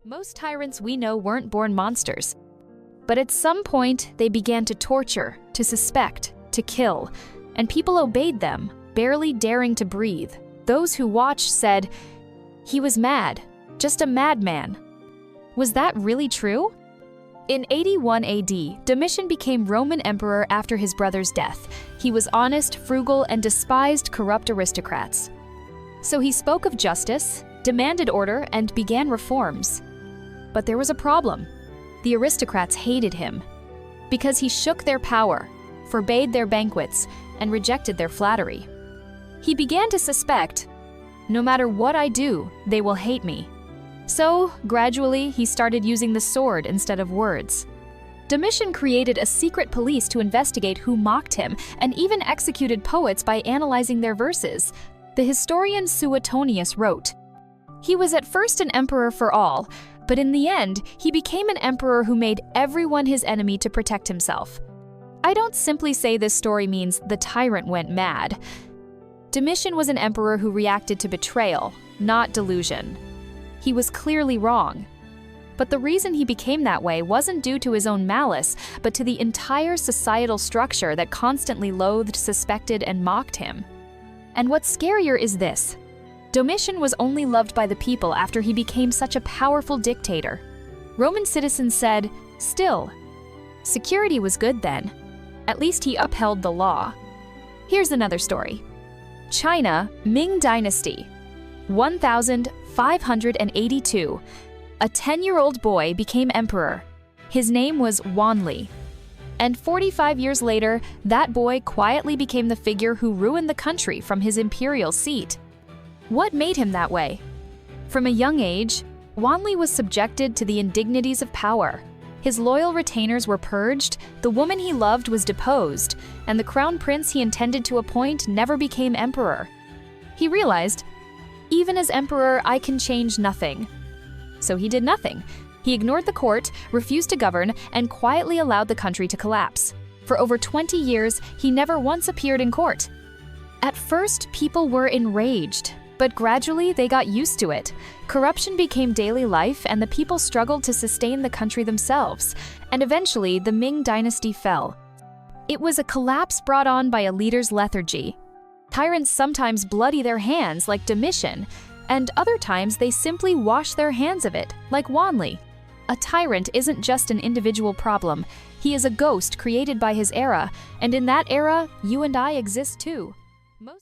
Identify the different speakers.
Speaker 1: Most tyrants we know weren't born monsters. But at some point, they began to torture, to suspect, to kill, and people obeyed them, barely daring to breathe. Those who watched said, "He was mad, just a madman." Was that really true? In 81 AD, Domitian became Roman emperor after his brother's death. He was honest, frugal, and despised corrupt aristocrats. So he spoke of justice, demanded order, and began reforms. But there was a problem. The aristocrats hated him because he shook their power, forbade their banquets, and rejected their flattery. He began to suspect, no matter what I do, they will hate me. So, gradually, he started using the sword instead of words. Domitian created a secret police to investigate who mocked him and even executed poets by analyzing their verses. The historian Suetonius wrote, "He was at first an emperor for all, but in the end, he became an emperor who made everyone his enemy to protect himself." I don't simply say this story means the tyrant went mad. Domitian was an emperor who reacted to betrayal, not delusion. He was clearly wrong. But the reason he became that way wasn't due to his own malice, but to the entire societal structure that constantly loathed, suspected, and mocked him. And what's scarier is this. Domitian was only loved by the people after he became such a powerful dictator. Roman citizens said, "Still, security was good then. At least he upheld the law." Here's another story. China, Ming Dynasty, 1582. A 10-year-old boy became emperor. His name was Wanli. And 45 years later, that boy quietly became the figure who ruined the country from his imperial seat. What made him that way? From a young age, Wanli was subjected to the indignities of power. His loyal retainers were purged, the woman he loved was deposed, and the crown prince he intended to appoint never became emperor. He realized, even as emperor, I can change nothing. So he did nothing. He ignored the court, refused to govern, and quietly allowed the country to collapse. For over 20 years, he never once appeared in court. At first, people were enraged, but gradually they got used to it. Corruption became daily life, and the people struggled to sustain the country themselves. And eventually, the Ming Dynasty fell. It was a collapse brought on by a leader's lethargy. Tyrants sometimes bloody their hands, like Domitian, and other times they simply wash their hands of it, like Wanli. A tyrant isn't just an individual problem. He is a ghost created by his era, and in that era, you and I exist too.